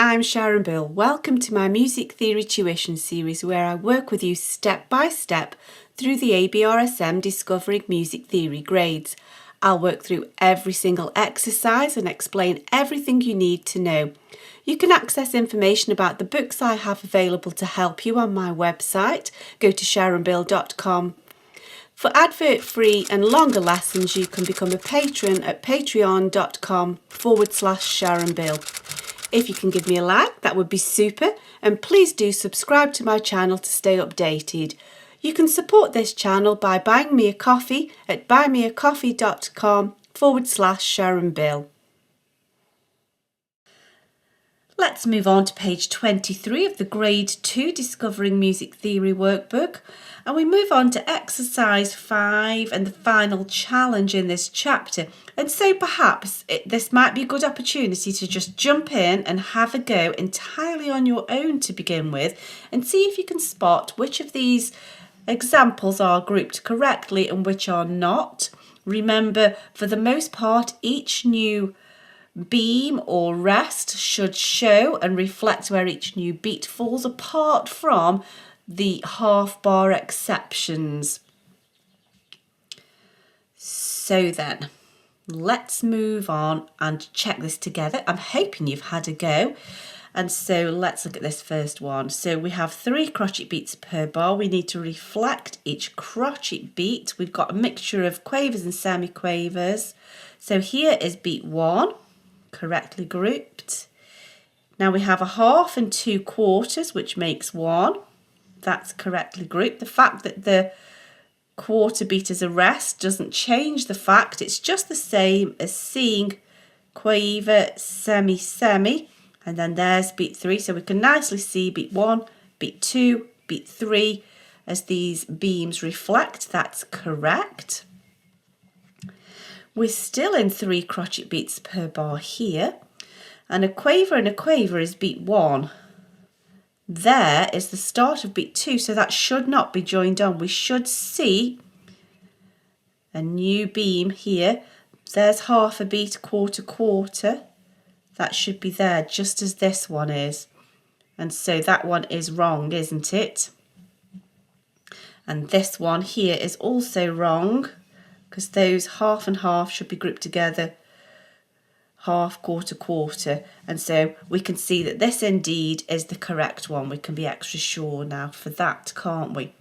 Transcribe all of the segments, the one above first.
I'm Sharon Bill. Welcome to my Music Theory Tuition series where I work with you step by step through the ABRSM Discovering Music Theory grades. I'll work through every single exercise and explain everything you need to know. You can access information about the books I have available to help you on my website. Go to sharonbill.com. For advert-free and longer lessons, you can become a patron at patreon.com/SharonBill. If you can give me a like, that would be super, and please do subscribe to my channel to stay updated. You can support this channel by buying me a coffee at buymeacoffee.com/SharonBill. Let's move on to page 23 of the Grade 2 Discovering Music Theory workbook, and we move on to exercise 5 and the final challenge in this chapter. And so perhaps this might be a good opportunity to just jump in and have a go entirely on your own to begin with and see if you can spot which of these examples are grouped correctly and which are not. Remember, for the most part, each new beam or rest should show and reflect where each new beat falls, apart from the half bar exceptions. So then, let's move on and check this together. I'm hoping you've had a go. And so let's look at this first one. So we have 3 crotchet beats per bar. We need to reflect each crotchet beat. We've got a mixture of quavers and semi-quavers. So here is beat 1. Correctly grouped. Now we have a half and 2 quarters, which makes 1. That's correctly grouped. The fact that the quarter beat is a rest doesn't change the fact. It's just the same as seeing quaver, semi, and then there's beat 3. So we can nicely see beat 1, beat 2, beat 3 as these beams reflect. That's correct. We're still in 3 crotchet beats per bar here, and a quaver is beat 1. There is the start of beat 2, so that should not be joined on. We should see a new beam here. There's half a beat, quarter. That should be there just as this one is. And so that one is wrong, isn't it? And this one here is also wrong, because those half and half should be grouped together, half, quarter, and so we can see that this indeed is the correct one. We can be extra sure now for that, can't we?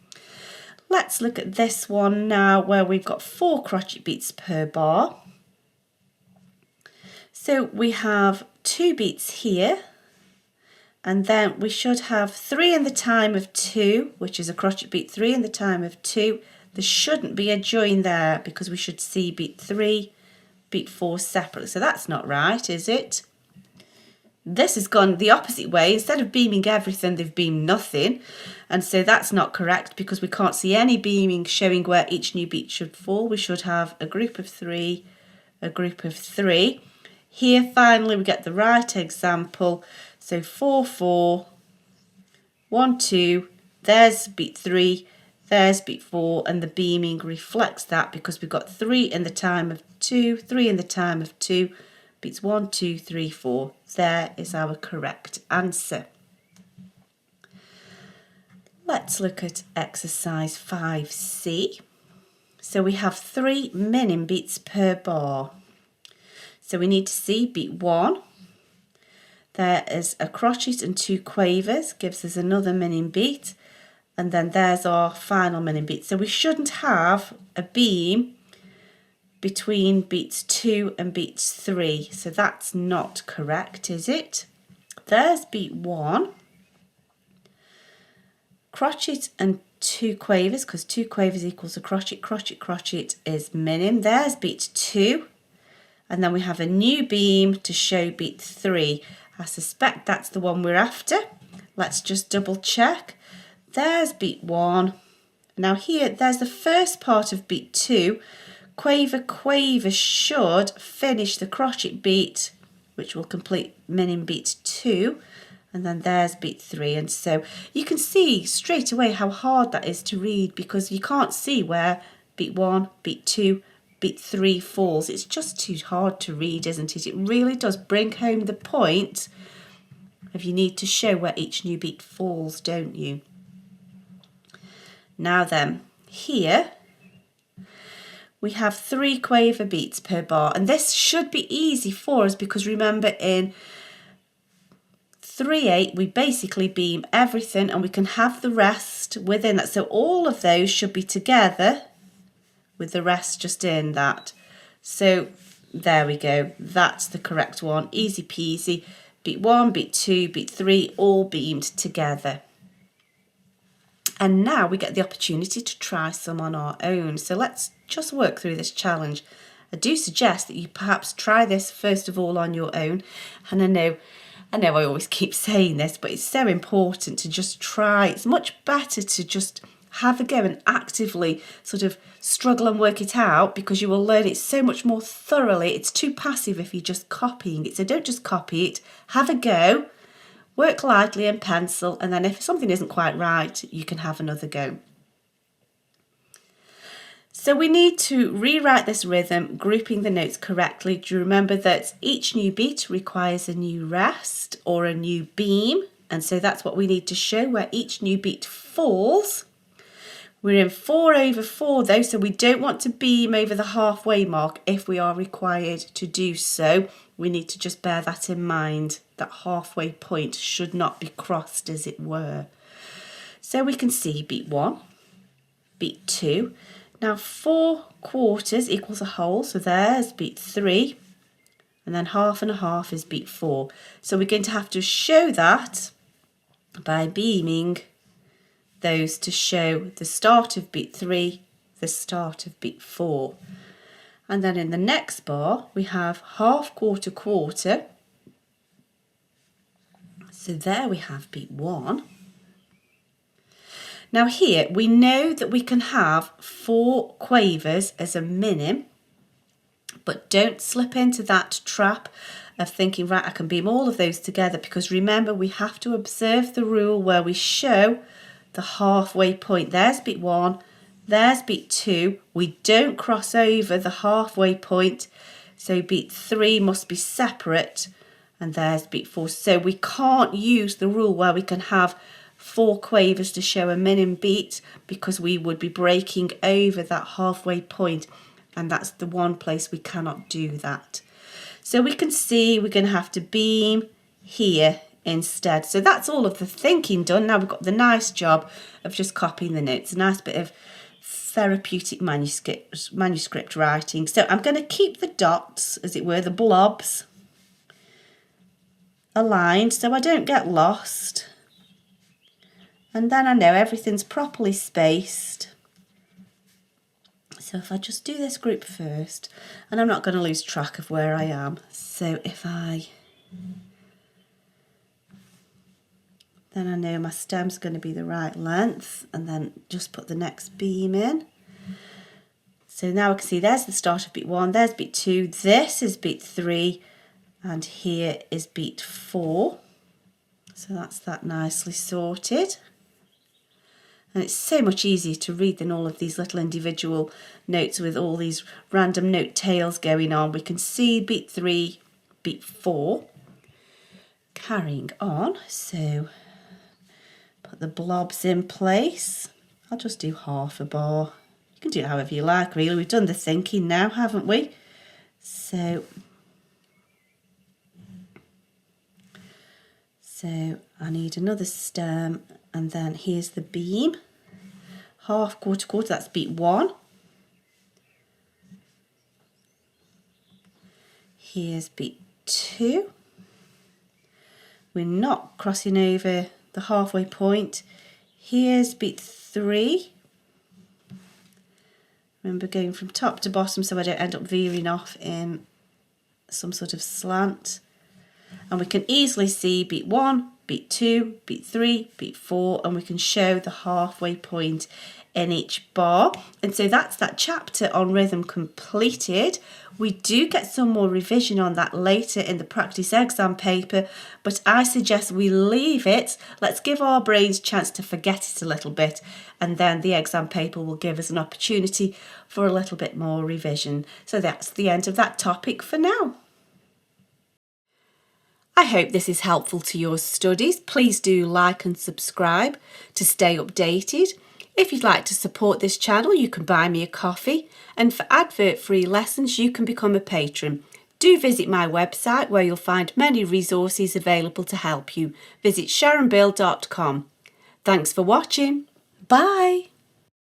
Let's look at this one now, where we've got 4 crotchet beats per bar. So we have 2 beats here, and then we should have 3 in the time of 2, which is a crotchet beat 3 in the time of 2. There shouldn't be a join there because we should see beat 3, beat 4 separately. So that's not right, is it? This has gone the opposite way. Instead of beaming everything, they've beamed nothing. And so that's not correct because we can't see any beaming showing where each new beat should fall. We should have a group of 3, a group of 3. Here, finally, we get the right example. So 4, 4, 1, 2, there's beat 3, there's beat 4, and the beaming reflects that because we've got 3 in the time of 2, 3 in the time of 2, beats 1, 2, 3, 4. There is our correct answer. Let's look at exercise 5C. So we have 3 minim beats per bar. So we need to see beat 1. There is a crotchet and 2 quavers, gives us another minim beat. And then there's our final minim beat. So we shouldn't have a beam between beats 2 and beats 3. So that's not correct, is it? There's beat 1. Crotchet and 2 quavers, because 2 quavers equals a crotchet. Crotchet is minim. There's beat 2. And then we have a new beam to show beat 3. I suspect that's the one we're after. Let's just double check. There's beat 1. Now here, there's the first part of beat 2. Quaver should finish the crotchet beat, which will complete minim beat 2. And then there's beat 3. And so you can see straight away how hard that is to read because you can't see where beat 1, beat 2, beat 3 falls. It's just too hard to read, isn't it? It really does bring home the point if you need to show where each new beat falls, don't you? Now then, here we have 3 quaver beats per bar, and this should be easy for us because remember in 3/8 we basically beam everything and we can have the rest within that. So all of those should be together with the rest just in that. So there we go, that's the correct one, easy peasy. Beat 1, beat 2, beat 3, all beamed together. And now we get the opportunity to try some on our own. So let's just work through this challenge. I do suggest that you perhaps try this first of all on your own. And I know I always keep saying this, but it's so important to just try. It's much better to just have a go and actively sort of struggle and work it out, because you will learn it so much more thoroughly. It's too passive if you're just copying it. So don't just copy it, have a go, work lightly in pencil, and then if something isn't quite right, you can have another go. So we need to rewrite this rhythm, grouping the notes correctly. Do you remember that each new beat requires a new rest or a new beam? And so that's what we need to show, where each new beat falls. We're in 4/4 though, so we don't want to beam over the halfway mark if we are required to do so. We need to just bear that in mind. That halfway point should not be crossed, as it were. So we can see beat 1, beat 2. Now 4/4 equals a whole, so there's beat 3, and then 1/2 and 1/2 is beat 4. So we're going to have to show that by beaming those to show the start of beat 3, the start of beat 4. And then in the next bar we have 1/2, 1/4, 1/4. So there we have beat 1. Now here we know that we can have 4 quavers as a minim, but don't slip into that trap of thinking, right, I can beam all of those together, because remember we have to observe the rule where we show the halfway point. There's beat 1, there's beat 2. We don't cross over the halfway point, so beat 3 must be separate, and there's beat 4. So we can't use the rule where we can have 4 quavers to show a minim beat, because we would be breaking over that halfway point, and that's the one place we cannot do that. So we can see we're going to have to beam here instead. So that's all of the thinking done. Now we've got the nice job of just copying the notes, a nice bit of therapeutic manuscript writing. So I'm going to keep the dots, as it were, the blobs, aligned so I don't get lost. And then I know everything's properly spaced. So if I just do this group first, and I'm not going to lose track of where I am. So if then I know my stem's going to be the right length, and then just put the next beam in. So now I can see there's the start of beat 1, there's beat 2, this is beat 3, and here is beat 4. So that's that nicely sorted. And it's so much easier to read than all of these little individual notes with all these random note tails going on. We can see beat 3, beat 4. Carrying on, so put the blobs in place. I'll just do 1/2 bar. You can do it however you like, really. We've done the thinking now, haven't we? So I need another stem, and then here's the beam. 1/2, 1/4, 1/4, that's beat 1. Here's beat 2. We're not crossing over the halfway point. Here's beat 3. Remember, going from top to bottom so I don't end up veering off in some sort of slant. And we can easily see beat 1, beat 2, beat 3, beat 4, and we can show the halfway point in each bar. And so that's that chapter on rhythm completed. We do get some more revision on that later in the practice exam paper, but I suggest we leave it. Let's give our brains a chance to forget it a little bit, and then the exam paper will give us an opportunity for a little bit more revision. So that's the end of that topic for now. I hope this is helpful to your studies. Please do like and subscribe to stay updated. If you'd like to support this channel, you can buy me a coffee, and for advert-free lessons, you can become a patron. Do visit my website where you'll find many resources available to help you. Visit sharonbill.com. Thanks for watching. Bye.